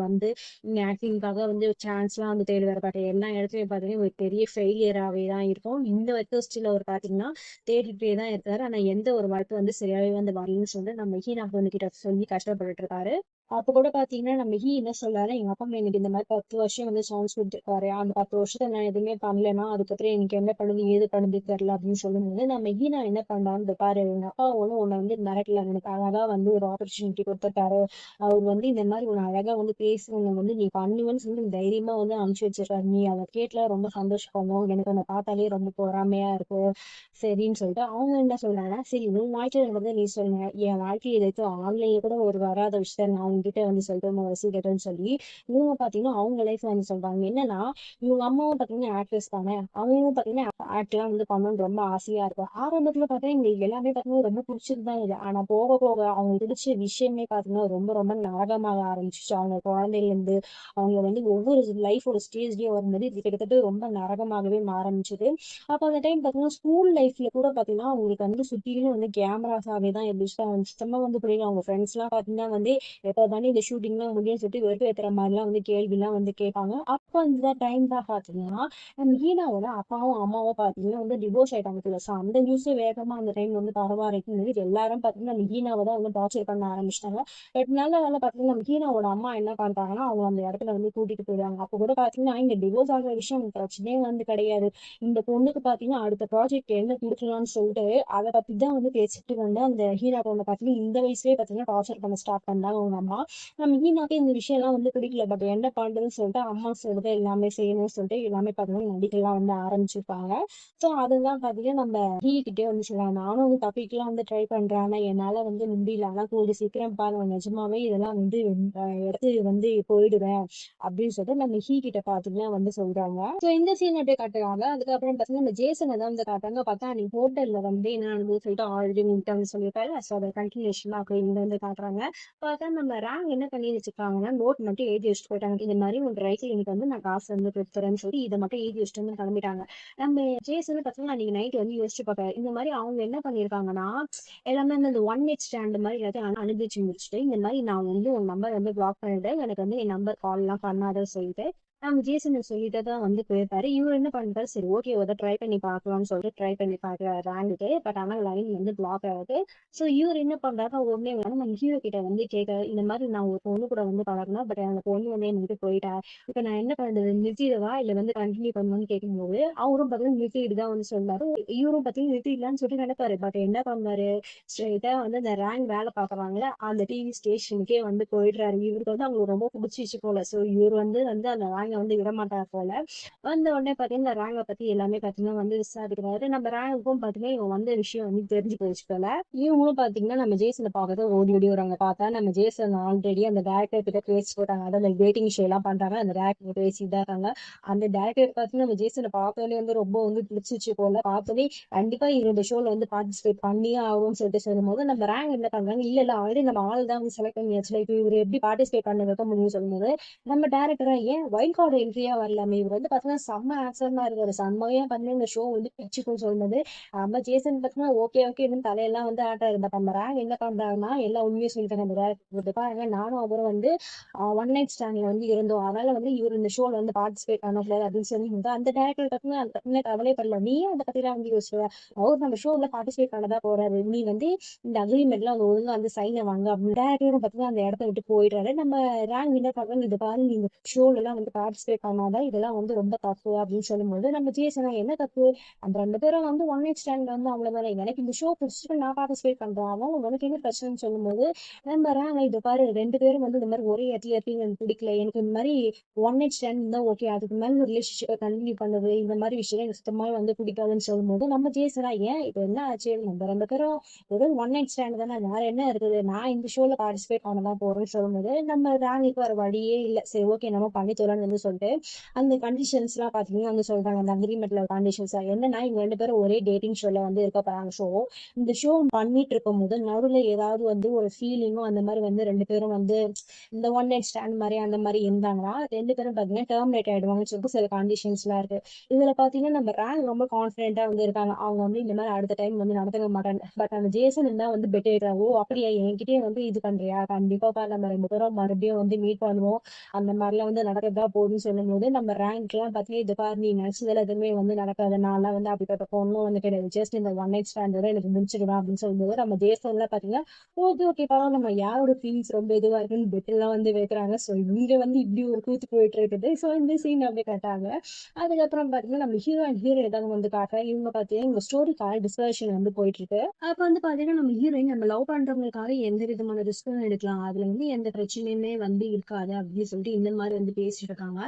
வந்து இங்க ஆக்டிங்காக வந்து சான்ஸ்லாம் வந்து தேடுவாரு. பட் எல்லா இடத்துலயும் பார்த்தீங்கன்னா, ஒரு பெரிய ஃபெயிலியராவே தான் இருக்கும். இந்த வரைக்கும் ஸ்டில் அவர் பார்த்தீங்கன்னா, தேடிட்டே தான் இருக்காரு. ஆனா எந்த ஒரு வாய்ப்பும் வந்து சரியாவே வந்து வரலன்னு சொல்லிட்டு நம்ம ஹீனா பொண்ணுகிட்ட சொல்லி கஷ்டப்பட்டுட்டு இருக்காரு. அப்ப கூட பார்த்தீங்கன்னா, நம்ம என்ன சொல்றாரு, எங்க அப்பா அம்மா எனக்கு இந்த மாரி 10 வருஷம் வந்து சான்ஸ் குடுத்துருக்காரு. அந்த 10 வருஷத்துல நான் எதுவுமே பண்ணலன்னா, அதுக்கப்புறம் எனக்கு என்ன பண்ணுது, ஏது பண்ணுது தெரியல அப்படின்னு சொல்லும்போது, நம்ம நான் என்ன பண்றான்னு "இந்த பாரு, எங்க அப்பா ஒண்ணும் உன்ன வந்து மிரட்டல. எனக்கு அழகா வந்து ஒரு ஆப்பர்ச்சுனிட்டி குடுத்துருக்காரு. அவர் வந்து இந்த மாரி உன்ன அழகா வந்து பேசி உன்ன வந்து நீ பண்ணுவேன்னு சொல்லி தைரியமா வந்து அனுப்பிச்சு வச்சிருக்காரு. நீ அத கேட்டுல ரொம்ப சந்தோஷப்படணும். எனக்கு உன்ன பார்த்தாலே ரொம்ப பொறாமையா இருக்கு." சரின்னு சொல்லிட்டு அவங்க என்ன சொல்றாங்கன்னா, "சரி உன் வாழ்க்கையில நடந்தத நீ சொல்லுங்க. என் வாழ்க்கையில ஏதாச்சும் ஆன்லைன்ல கூட ஒரு வராத விஷயத்த நான் உன்கிட்ட வந்து சொல்லிட்டேன் வசீகரம்ன்னு" சொல்லி இவங்க பார்த்தீங்கன்னா, அவங்க லைஃப்ல வந்து சொல்றாங்க. என்னன்னா, இவங்க அம்மாவும் பார்த்தீங்கன்னா ஆக்ட்ரஸ் தானே. அவங்களும் பார்த்தீங்கன்னா ஆக்ட்லாம் வந்து பண்ணணும்னு ரொம்ப ஆசையா இருக்கும். ஆரம்பத்துல பார்த்தீங்கன்னா, எங்களுக்கு எல்லாமே பார்த்தீங்கன்னா ரொம்ப புடிச்சது தான் இது. ஆனா போக போக அவங்களுக்கு பிடிச்ச விஷயமே பார்த்தீங்கன்னா, ரொம்ப ரொம்ப நரகமாக ஆரம்பிச்சுச்சு. அவங்க குழந்தையிலேருந்து அவங்க வந்து ஒவ்வொரு லைஃபோட ஸ்டேஜ்லயும் வரும்போது இது கிட்டத்தட்ட ரொம்ப நரகமாகவே ஆரம்பிச்சது. அப்ப அந்த டைம் பார்த்தீங்கன்னா, ஸ்கூல் லைஃப்ல கூட பார்த்தீங்கன்னா, அவங்களுக்கு வந்து சுத்திலும் வந்து கேமராஸாவே தான் இருந்துச்சு. அவங்க சுத்தமா வந்து புரியல. அவங்க ஃப்ரெண்ட்ஸ்லாம் பார்த்தீங்கன்னா வந்து, எப்ப தானே இந்த ஷூட்டிங்லாம் முடியும்னு சொல்லிட்டு வெறுப்பேத்துற மாரிலாம் வந்து கேள்விலாம் வந்து கேட்பாங்க. அப்ப அந்த டைம் தான் பார்த்தீங்கன்னா, ஹீனாவோட அப்பாவும், அம்மாவும் பார்த்தீங்கன்னா வந்து டிவோர்ஸ் ஆயிட்டாங்க போல. ஸோ அந்த நியூஸே வேகமா அந்த டைம் வந்து பரவ ஆரம்பிக்கும்போது, எல்லாரும் பார்த்தீங்கன்னா, நம்ம ஹீனாவ தான் வந்து டார்ச்சர் பண்ண ஆரம்பிச்சுட்டாங்க. பட் நல்ல வேளை பார்த்தீங்கன்னா, நம்ம ஹீனாவோட அம்மா என்ன பண்றாங்கன்னா, அவங்க அவங்க அந்த இடத்துல வந்து கூட்டிட்டு போயிடுவாங்க. அப்ப கூட பாத்தீங்கன்னா இந்த டிவோர்ஸ் ஆகிற விஷயம் பிரச்சனையே வந்து கிடையாது. இந்த பொண்ணுக்கு பாத்தீங்கன்னா அடுத்த ப்ராஜெக்ட் என்ன கொடுக்கலாம்னு சொல்லிட்டு அதை பத்தி தான் வந்து பேசிட்டு வந்து அந்த ஹீரோ பொண்ணை பாத்தீங்கன்னா இந்த வயசுலயே பாத்தீங்கன்னா டார்ச்சர் பண்ண ஸ்டார்ட் பண்ணாங்க அவங்க அம்மா. நம்ம ஹீனாக்கே இந்த விஷயம் எல்லாம் வந்து பிடிக்கல. பட் என்ன பண்றதுன்னு சொல்லிட்டு அம்மா சொல்றது எல்லாமே செய்யணும்னு சொல்லிட்டு எல்லாமே பாத்தீங்கன்னா நடிக்கலாம் வந்து ஆரம்பிச்சிருப்பாங்க. சோ அதுதான் பாத்தீங்கன்னா நம்ம கிட்டே வந்து சொல்லலாம். நானும் வந்து தப்பிக்கலாம் வந்து ட்ரை பண்றேன். ஆனா என்னால வந்து முடியல. ஆனா கூடி சீக்கிரம் பாருங்க நிஜமாவே இதெல்லாம் வந்து எடுத்து வந்து போயிடுவேன் அப்படின்னு சொல்லிட்டு நம்ம கிட்ட பாத்தீங்கன்னா வந்து சொல்றாங்க. சோ இந்த சீன் அப்படியே காட்டுறாங்க. அதுக்கப்புறம் பாத்தீங்கன்னா நம்ம ஜேசனை தான் வந்து காட்டுறாங்க. பார்த்தா நீ ஹோட்டல்ல வந்து என்ன நடந்தது சொல்லிட்டு ஆல்ரெடி முட்டான்னு சொல்லியிருப்பாரு. சோ அதை கண்டினியூஷன் அப்படி இங்க வந்து காட்டுறாங்க. பார்த்தா நம்ம ரேங்க் என்ன பண்ணி வச்சிருக்காங்கன்னா நோட் மட்டும் எழுதி வச்சுட்டு போயிட்டாங்க. இந்த மாதிரி உங்க ரைட்ல இன்னைக்கு வந்து நான் காசு வந்து கொடுத்துறேன்னு சொல்லி இதை மட்டும் எழுதி வச்சுட்டு வந்து கிளம்பிட்டாங்க. நம்ம ஜேசன் பாத்தீங்கன்னா அன்னைக்கு நைட் வந்து யோசிச்சு பார்ப்பாரு. இந்த மாதிரி அவங்க என்ன பண்ணிருக்காங்கன்னா எல்லாமே வந்து அந்த ஒன் நைட் ஸ்டாண்ட் மாதிரி எல்லாத்தையும் அனுப்பிச்சு முடிச்சுட்டு இந்த மாதிரி நான் வந்து உன் நம்பர் வந்து பிளாக் பண்ணிட்டேன். எனக்கு வந்து என் நம்பர் கால் எல்லாம் பண்ணாத சொல்லிட்டு நம்ம ஜேசன் சொல்லிட்டு தான் வந்து போயிருப்பாரு. இவர் என்ன பண்ணிட்டாரு, சரி ஓகே ஒரு ட்ரை பண்ணி பார்க்கலாம்னு சொல்லிட்டு ட்ரை பண்ணி பார்க்குறாரு ரேங்குக்கு. பட் ஆனால் லைன் வந்து பிளாக் ஆகுது. ஸோ இவர் என்ன பண்றாரு, உடனே வந்து நம்ம ஹீரோ கிட்ட வந்து கேட்கறாரு. இந்த மாதிரி நான் ஒரு பொண்ணு கூட வந்து பழகினேன். பட் அந்த பொண்ணு வந்து என்னை விட்டு போயிட்டா. இப்ப நான் என்ன பண்றது, நிறுத்திடவா இல்ல வந்து கண்டினியூ பண்ணுவான்னு கேட்கும்போது அவரும் பார்த்தீங்கன்னா நிறுத்திட்டு தான் வந்து சொன்னாரு. இவரும் பார்த்தீங்கன்னா நிறுத்திடலான்னு சொல்லி நினைப்பாரு. பட் என்ன பண்ணாரு, ஸ்ட்ரெயிட்டா வந்து அந்த ரேங்க் வேலை பார்க்கறாங்கல்ல அந்த டிவி ஸ்டேஷனுக்கே வந்து போயிடுறாரு. இவருக்கு வந்து அவங்களுக்கு ரொம்ப பிடிச்சிச்சு போல. ஸோ இவர் வந்து அந்த ரேங்கை வந்து விட மாட்டார் போல. வந்த உடனே பார்த்தீங்கன்னா இந்த ரேங்கை பத்தி எல்லாமே பார்த்தீங்கன்னா வந்து விசாரிக்கிறாரு. நம்ம ரேங்குக்கும் பார்த்தீங்கன்னா இவன் வந்த விஷயம் வந்து தெரிஞ்சு போயிடுச்சு போல. இவங்களும் பார்த்தீங்கன்னா நம்ம ஜேசனை பார்க்கறது ஓடி ஓடி வராங்க. பார்த்தா நம்ம ஜேசன் ஆல்ரெடி அந்த டேரக்டர் கிட்ட பேசி போட்டாங்க. அதாவது அந்த டேட்டிங் ஷோ எல்லாம் பண்றாங்க. அந்த டேரக்டர் பேசிட்டு தான் இருக்காங்க. அந்த டேரக்டர் பார்த்தீங்கன்னா நம்ம ஜேசனை பார்த்தோன்னே வந்து ரொம்ப வந்து பிடிச்சிச்சு போல. பார்த்தோன்னே கண்டிப்பா இவர் இந்த ஷோல வந்து பார்ட்டிசிபேட் பண்ணியே ஆகும்னு சொல்லிட்டு சொல்லும்போது நம்ம ரேங்க் என்ன பண்றாங்க, இல்ல இல்ல ஆல்ரெடி நம்ம ஆள் தான் வந்து செலக்ட் பண்ணியாச்சுல, இப்போ இவர் எப்படி பார்ட்டிசிபேட் பண்ண வைக்க முடியும் சொல்லும்போது நம்ம டேரக்டரா ஏன் வைல்ட் கார்டு என்ட்ரியா வரலாமே, இவர் வந்து பாத்தீங்கன்னா செம்ம ஆக்சர்மா இருக்காரு, செம்மையா பண்ணி இந்த ஷோ வந்து பிச்சுக்கும் சொல்லும்போது நம்ம ஜேசன் பாத்தீங்கன்னா ஓகே ஓகே தலையெல்லாம் வந்து ஆட்டாரு. பட் நம்ம ரேங்க் என்ன பண்றாருன்னா எல்லாம் உண்மையை சொல்லிட்டாங்க. அந்த டேரக்டர் பாருங்க நானும் அவரும் வந்து ஒன் நைட் ஸ்டாண்ட்ல வந்து இருந்தோம், அதனால வந்து இவர் இந்த ஷோல வந்து பார்ட்டிசிபேட் பண்ணக்கூடாது அப்படின்னு சொல்லி அந்த டேரக்டர் பாத்தீங்கன்னா அந்த பத்தின கவலைப்படல. நீயே அந்த பத்தி தான் வந்து யோசிச்சுவ, அவர் நம்ம ஷோல பார்ட்டிசிபேட் பண்ணதா போறாரு, நீ வந்து இந்த அக்ரிமெண்ட்ல அவங்க ஒழுங்கா வந்து சைனை வாங்க அப்படின்னு டேரக்டரும் பாத்தீங்கன்னா அந்த இடத்த விட்டு போயிடுறாரு. நம்ம ரேங்க் என்ன பண்றாங்க, இது பாரு நீங்க ஷோல எல்லாம் வந்து பார்ட்டிசிபேட் பண்ணாதான் இதெல்லாம் வந்து ரொம்ப தப்பு அப்படின்னு சொல்லும்போது நம்ம ஜேசனா என்ன தப்பு, அந்த 2 பேரும் வந்து ஒன் நைட் ஸ்டாண்ட் வந்து அவ்வளவுதானே, எனக்கு இந்த ஷோ பிடிச்சிட்டு நான் பார்ட்டிசிபேட் பண்றேன், அவன் உனக்கு என்ன பிரச்சனைன்னு சொல்லும்போது நம்ம ரேங்க் இது பாரு 2 பேரும் வந்து இந்த மாதிரி ஒரே இடத்துல இருக்கீங்க எனக்கு பிடிக்கல, எனக்கு இந்த மாதிரி ஒன் நைட் ஸ்டாண்ட் தான் ஓகே, அதுக்கு மேல ரிலேஷன்ஷிப் கண்டினியூ பண்ணது இந்த மாதிரி விஷயம் எனக்கு சுத்தமாவே வந்து பிடிக்காதுன்னு சொல்லும்போது நம்ம ஜேசனா ஏன் இப்ப என்ன ஆச்சு, நம்ம 2 பேரும் வெறும் ஒன் நைட் ஸ்டாண்ட் தானே, வேற என்ன இருக்குது, நான் இந்த ஷோல பார்ட்டிசிபேட் பண்ணதான் போறேன்னு சொல்லும்போது நம்ம ரேங்குக்கு வர வழியே இல்ல, சரி ஓகே நம்ம பண்ணி தரோம்னு வந்து சொல்லிட்டு அந்த கண்டிஷன்ஸ் எல்லாம் பாத்தீங்கன்னா வந்து சொல்றாங்க. அந்த அக்ரிமெண்ட்ல கண்டிஷன்ஸ் என்னன்னா இவங்க 2 பேரும் ஒரே டேட்டிங் ஷோல வந்து இருக்க போறாங்க. ஷோ இந்த ஷோ பண்ணிட்டு இருக்கும் போது நடுவுல ஏதாவது வந்து ஒரு ஃபீலிங்கும் அந்த மாதிரி வந்து 2 பேரும் வந்து இந்த ஒன் நைட் ஸ்டாண்ட் மாதிரி அந்த மாதிரி இருந்தாங்கன்னா 2 பேரும் பாத்தீங்கன்னா டெர்மினேட் ஆயிடுவாங்கன்னு சொல்லிட்டு சில கண்டிஷன்ஸ் எல்லாம் இருக்கு. இதுல பாத்தீங்கன்னா நம்ம ரேங்க் ரொம்ப கான்பிடென்டா வந்து இருக்காங்க, அவங்க வந்து இந்த மாதிரி அடுத்த டைம் வந்து நடந்துக்க மாட்டாங்க. பட் அந்த ஜேசன் தான் வந்து பெட் ஆயிடுறாங்க. ஓ அப்படியா என்கிட்டயே வந்து இது பண்றியா, கண்டிப்பா நம்ம 2 பேரும் மறுபடியும் வந்து மீட் பண்ணுவோம், அந்த மாதிரிலாம் வந்து நடக்கதா போகுதுன்னு சொல்லும்போது நம்ம ரேங்க் எல்லாம் பாத்தீங்கன்னா இது பாரு நீ நினைச்சதுல எதுவுமே வந்து நடக்காது, நான்லாம் வந்து அப்படிப்பட்ட பொண்ணும் வந்து கிடையாது, ஜஸ்ட் இந்த ஒன் நைட் ஸ்டாண்டோட எனக்கு முடிச்சிடுவேன் அப்படின்னு சொல்லும்போது நம்ம ஜேசன் எல்லாம் பாத்தீங்கன்னா ஓகே ஓகே பரவாயில்ல, நம்ம யாரோட ஃபீலிங்ஸ் ரொம்ப இதுவா இருக்குன்னு பெட் எல்லாம் வந்து வைக்கிறாங்க. ஸோ இங்க வந்து இப்படி ஒரு கூத்து போயிட்டு இருக்குது. ஸோ இந்த சீன் அப்படியே காட்டாங்க. அதுக்கப்புறம் பாத்தீங்கன்னா நம்ம ஹீரோ அண்ட் ஹீரோ ஏதாவது வந்து காட்டுறாங்க. இவங்க பாத்தீங்கன்னா இவங்க ஸ்டோரிக்காக டிஸ்கஷன் வந்து போயிட்டு இருக்கு. அப்ப வந்து பாத்தீங்கன்னா நம்ம ஹீரோயின் நம்ம லவ் பண்றவங்களுக்காக எந்த விதமான ரிஸ்க்கும் எடுக்கலாம், அதுல வந்து எந்த பிரச்சனையுமே வந்து இருக்காது அப்படின்னு சொல்லிட்டு இந்த மாதிரி வந்து பேசிட்டு இருக்காங்க.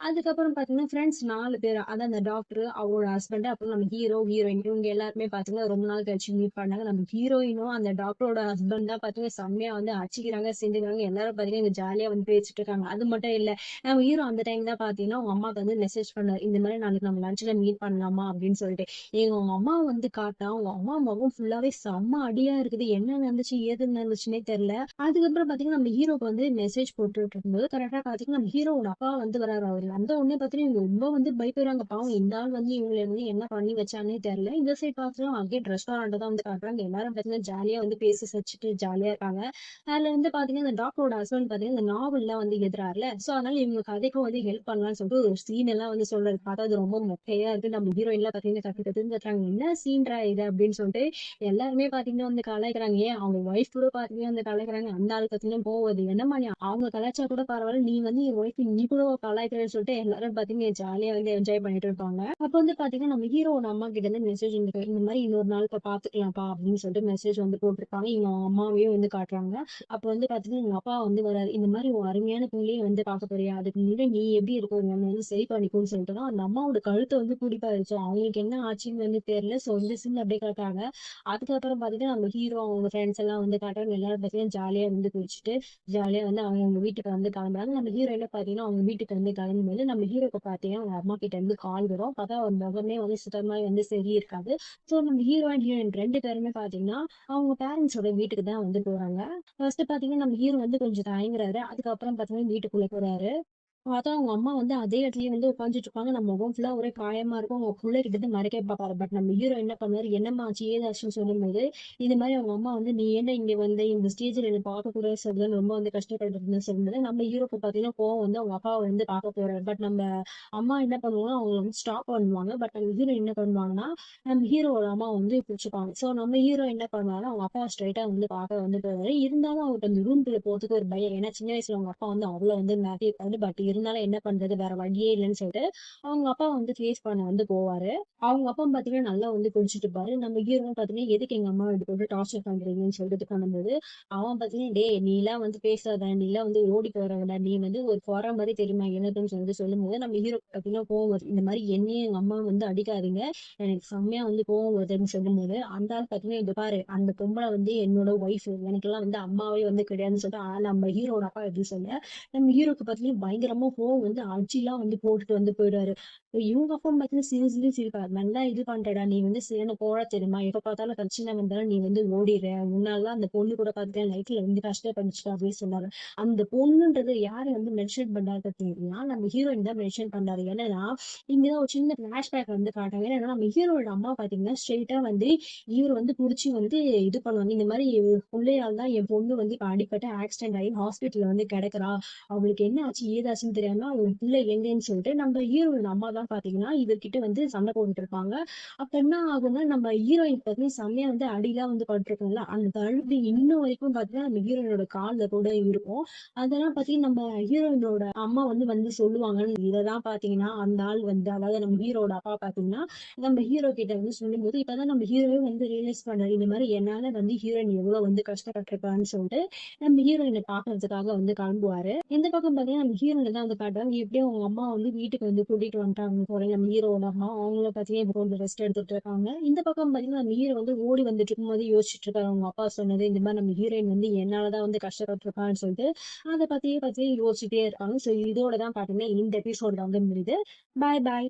அதுக்கப்புறம் பாத்தீங்கன்னா ஃப்ரெண்ட்ஸ் 4 பேர், அதான் அந்த டாக்டர் அவரோட ஹஸ்பண்ட் அப்புறம் நம்ம ஹீரோயின் இவங்க எல்லாருமே பாத்தீங்கன்னா ரொம்ப நாள் கழிச்சு மீட் பண்ணாங்க. நம்ம ஹீரோயினும் அந்த டாக்டரோட ஹஸ்பண்ட் தான் பாத்தீங்கன்னா செம்மையா வந்து அடிச்சுக்கிறாங்க செஞ்சுக்கிறாங்க. எல்லாரும் பாத்தீங்கன்னா இங்க ஜாலியா வந்து பேசிட்டு இருக்காங்க. அது மட்டும் இல்ல நம்ம ஹீரோ அந்த டைம் தான் பாத்தீங்கன்னா உங்க அம்மாக்கு வந்து மெசேஜ் பண்ணாரு, இந்த மாதிரி நாளைக்கு நம்ம லஞ்ச்ல மீட் பண்ணலாமா அப்படின்னு சொல்லிட்டு. எங்க உங்க அம்மா வந்து காட்டா உங்க அம்மா முகம் ஃபுல்லாவே செம்ம அடியா இருக்குது, என்ன நடந்துச்சு ஏது நடந்துச்சுன்னே தெரியல. அதுக்கப்புறம் பாத்தீங்கன்னா நம்ம ஹீரோக்கு வந்து மெசேஜ் போட்டுட்டு இருக்கும்போது கரெக்டா பாத்தீங்கன்னா நம்ம ஹீரோட அப்பா வந்து வராரு. அவரு வந்த உடனே பார்த்தீங்கன்னா, இவங்க ரொம்ப வந்து பயப்படுறாங்க. பாவம் இந்த ஆள் வந்து இவங்கள வந்து என்ன பண்ணி வச்சான்னே தெரியல. இந்த சைடு பார்த்தீங்கன்னா, அகைன் ரெஸ்டாரண்ட்ட தான் வந்து காட்டுறாங்க. எல்லாரும் பார்த்தீங்கன்னா, ஜாலியா வந்து பேசி சிரிச்சுட்டு ஜாலியா இருக்காங்க. அதுல வந்து பார்த்தீங்கன்னா, இந்த டாக்டரோட ஹஸ்பண்ட் பார்த்தீங்கன்னா, இந்த நாவல்லாம் வந்து எழுதுறார்ல. ஸோ, அதனால இவங்க கதைக்கும் வந்து ஹெல்ப் பண்ணலாம்னு சொல்லிட்டு ஒரு சீன் எல்லாம் வந்து சொல்றாரு. பார்த்தா அது ரொம்ப மொக்கையா இருக்கு. நம்ம ஹீரோயின்லாம் பார்த்தீங்கன்னா, கத்து கத்துன்னு கத்துறாங்க. "என்ன சீன்டா இது?" அப்படின்னு சொல்லிட்டு எல்லாருமே பார்த்தீங்கன்னா வந்து கலாய்க்கிறாங்க. ஏன் அவங்க ஒய்ஃப் கூட பார்த்தீங்கன்னா வந்து கலாய்க்கிறாங்க. அந்த ஆள் பார்த்தீங்கன்னா கோவம் வருது. "என்னம்மா நீ அவங்க கலாய்ச்சா கூட பரவாயில்ல. நீ வந்து என் ஒய்ஃப் நீ கூட கலாய்க்கிறன்னு" சொல்லிட்டு எல்லாரும் பார்த்தீங்கன்னா ஜாலியா வந்து என்ஜாய் பண்ணிட்டு இருப்பாங்க. அப்ப வந்து பார்த்தீங்கன்னா, நம்ம ஹீரோவோட அம்மா கிட்ட இருந்து மெசேஜ் வந்துருக்கு. இந்த மாரி "இன்னொரு நாள் இப்ப பார்த்துக்கலாம்ப்பா" அப்படின்னு சொல்லிட்டு மெசேஜ் வந்து போட்டுருப்பாங்க. இவங்க அம்மாவையும் வந்து காட்டுறாங்க. அப்ப வந்து பார்த்தீங்கன்னா, எங்க அப்பா வந்து வராரு. இந்த மாரி "உன் அருமையான பிள்ளைய வந்து பார்க்க போறியா? அதுக்கு முன்னாடி நீ எப்படி இருக்க? உன்ன வந்து சரி பண்ணிக்கோன்னு" சொல்லிட்டு தான் அந்த அம்மாவோட கழுத்த வந்து பிடிப்பாரு. ஸோ அவங்களுக்கு என்ன ஆச்சுன்னு வந்து தெரியல. ஸோ இந்த சீன் அப்படியே காட்டுறாங்க. அதுக்கப்புறம் பார்த்தீங்கன்னா, நம்ம ஹீரோ அவங்க ஃப்ரெண்ட்ஸ் எல்லாம் வந்து காட்டுறாங்க. எல்லாரும் பார்த்தீங்கன்னா, ஜாலியா வந்து குளிச்சுட்டு, ஜாலியா வந்து அவங்கவங்க வீட்டுக்கு வந்து கிளம்புறாங்க. நம்ம ஹீரோயின்லாம் பார்த்தீங்கன்னா, அவங்க வீட்டுக்கு வந்து கிளம்பும்போது, நம்ம ஹீரோக்கு பார்த்தீங்கன்னா, அவங்க அம்மா கிட்ட இருந்து கால் வரும். பார்த்தா அவர் முகமே வந்து சுத்தமா வந்து சரி இருக்காது. ஸோ நம்ம ஹீரோ அண்ட் ஹீரோயின் 2 பேருமே பார்த்தீங்கன்னா, அவங்க பேரண்ட்ஸோட வீட்டுக்கு தான் வந்து போறாங்க. ஃபர்ஸ்ட் பார்த்தீங்கன்னா, நம்ம ஹீரோ வந்து கொஞ்சம் தயங்குறாரு. அதுக்கப்புறம் பார்த்தீங்கன்னா, வீட்டுக்குள்ள போறாரு. பார்த்தா அவங்க அம்மா வந்து அதே இடத்துலயே வந்து உட்காந்துட்டு இருப்பாங்க. நம்ம முகம் ஃபுல்லா ஒரே காயமா இருக்கும். அவங்க புள்ளைகிட்ட இருந்து மறைக்க பார்ப்பாரு. பட் நம்ம ஹீரோ என்ன பண்ணுவாரு, "என்னம்மா ஆச்சு? ஏதாச்சுன்னு?" சொல்லும்போது, இது மாரி அவங்க அம்மா வந்து, "நீ ஏன்டா இங்க வந்த? இந்த ஸ்டேஜ்ல என்ன பார்க்கக்கூடாதுன்னு சொல்லுதுன்னு" ரொம்ப வந்து கஷ்டப்பட்டுட்டு இருந்தேன்னு சொல்லும்போது, நம்ம ஹீரோக்கு பார்த்தீங்கன்னா கோவம் வந்து அவங்க அப்பாவ வந்து பார்க்க போறாரு. பட் நம்ம அம்மா என்ன பண்ணுவாங்கன்னா, அவங்கள வந்து ஸ்டாப் பண்ணுவாங்க. பட் நம்ம ஹீரோ என்ன பண்ணுவாங்கன்னா, நம்ம ஹீரோவோட அம்மா வந்து புடிச்சுப்பாங்க. ஸோ நம்ம ஹீரோ என்ன பண்ணுவாருன்னா, அவங்க அப்பாவ ஸ்ட்ரெய்ட்டா வந்து பார்க்க வந்து போவாரு. இருந்தாலும் அவருக்கு அந்த ரூம்குள்ள போறதுக்கு ஒரு பயம். ஏன்னா சின்ன வயசுல அவங்க அப்பா வந்து அவ்வளோ வந்து மிரட்டியிருப்பாரு. பட் இருந்தாலும் என்ன பண்றது? வேற வழியே இல்லன்னு சொல்லிட்டு, அவங்க அப்பா வந்து ஃபேஸ் பண்ண வந்து போவாரு. அவங்க அப்பா பார்த்தீங்கன்னா, நல்லா வந்து குடிச்சிட்டு இருப்பாரு. நம்ம ஹீரோவும் பார்த்தீங்கன்னா, "எதுக்கு எங்க அம்மாவ இது போட்டு டார்ச்சர் பண்றீங்கன்னு?" சொல்லிட்டு இது பண்ணும்போது, அவன் பார்த்தீங்கன்னா, "டேய் நீலாம் வந்து பேசாத. நீலாம் வந்து ஓடி போறவன்டா. நீ வந்து ஒரு கொற மாரி தெரியுமா எனக்குன்னு" சொல்லிட்டு சொல்லும்போது, நம்ம ஹீரோக்கு பார்த்தீங்கன்னா கோவம் வருது. இந்த மாரி என்னையும் எங்க அம்மாவ வந்து அடிக்காதீங்க. எனக்கு செம்மையா வந்து கோவம் வருதுன்னு சொல்லும்போது, அந்த ஆள் பார்த்தீங்கன்னா, "இங்க பாரு அந்த பொம்பள வந்து என்னோட ஒய்ஃப். எனக்கெல்லாம் வந்து அம்மாவே வந்து கிடையாதுன்னு" சொல்லிட்டு நம்ம ஹீரோவோட அப்பா எப்படி சொல்ல, நம்ம ஹீரோக்கு பார்த்தீங்கன்னா பயங்கரமா கோவம் வந்து அடிச்சுலாம் வந்து போட்டுட்டு வந்து போயிடுவாரு. இவங்க அப்பா பார்த்தீங்கன்னா சிரிச்சுட்டே சிரிப்பாரு. "நல்லா இது பண்றடா! நீ வந்து சரியான கோழ தெரியுமா? எப்ப பார்த்தாலும் பிரச்சனை வந்தாலும் நீ வந்து ஓடிர்ற. உன்னால தான் அந்த பொண்ணு கூட பார்த்துட்டேன் லைஃப்ல வந்து கஷ்டப்பட்டுச்சுடா" அப்படின்னு சொன்னாரு. அந்த பொண்ணுன்றது யாரு வந்து மென்ஷன் பண்ணாரு பார்த்தீங்கன்னா, நம்ம ஹீரோயின் தான் மென்ஷன் பண்ணாரு. என்னன்னா, இங்க தான் ஒரு சின்ன ஃபிளாஷ்பேக் வந்து காட்டுறாங்க. என்னன்னா, நம்ம ஹீரோவோட அம்மா பார்த்தீங்கன்னா, ஸ்ட்ரெய்ட்டா வந்து இவரு வந்து புடிச்சு வந்து இது பண்ணுவாங்க. இந்த மாரி "புள்ளையால தான் என் பொண்ணு வந்து இப்ப அடிபட்டு ஆக்சிடென்ட் ஆகி ஹாஸ்பிட்டல்ல வந்து கிடக்குறா. அவளுக்கு என்ன ஆச்சு? ஏதாச்சுன்னு தெரியாம அவங்க பிள்ளை எங்கன்னு சொல்லிட்டு நம்ம ஹீரோயின் அம்மா தான் பாத்தீங்கன்னா, இவர்கிட்ட வந்து சண்டை போட்டுட்டு இருப்பாங்க. அப்ப என்ன ஆகும்னா, நம்ம ஹீரோயின் பாத்தீங்கன்னா செம்மையா வந்து அடிலாம் வந்து பட்டுருக்கும்ல, அந்த அழுது இன்ன வரைக்கும் பாத்தீங்கன்னா, நம்ம ஹீரோயினோட கால்ல கூட இருக்கும். அதெல்லாம் பாத்தீங்கன்னா, நம்ம ஹீரோயினோட அம்மா வந்து சொல்லுவாங்க. இததான் பாத்தீங்கன்னா, அந்த ஆள் வந்து அதாவது நம்ம ஹீரோட அப்பா பாத்தீங்கன்னா, நம்ம ஹீரோ கிட்ட வந்து சொல்லும்போது, இப்பதான் நம்ம ஹீரோவே வந்து ரியலைஸ் பண்ணாரு. இந்த மாரி என்னால வந்து ஹீரோயின் எவ்வளவு வந்து கஷ்டப்பட்டுருக்கான்னு சொல்லிட்டு, நம்ம ஹீரோயின பாக்குறதுக்காக வந்து கிளம்புவாரு. இந்த பக்கம் பார்த்தீங்கன்னா, நம்ம ஹீரோயின தான் வந்து காட்டுறாங்க. எப்படியோ அவங்க அம்மா வந்து வீட்டுக்கு வந்து கூட்டிட்டு வந்துட்டாங்க போல நம்ம ஹீரோவோட அம்மா. அவங்கள பார்த்தீங்கன்னா, இப்போ கொஞ்சம் ரெஸ்ட் எடுத்துட்டு இருக்காங்க. இந்த பக்கம் பார்த்தீங்கன்னா, நம்ம ஹீரோ வந்து ஓடி வந்துட்டு இருக்கும்போது யோசிச்சுட்டு இருக்காரு. அவங்க அப்பா சொன்னது, இந்த மாரி நம்ம ஹீரோயின் வந்து என்னால தான் வந்து கஷ்டப்பட்டுருக்கான்னு சொல்லிட்டு, அத பத்தியே யோசிச்சுட்டே இருக்காங்க. ஸோ இதோட தான் பார்த்தீங்கன்னா, இந்த எபிசோட்ல வந்து முடியுது. பாய் பாய்.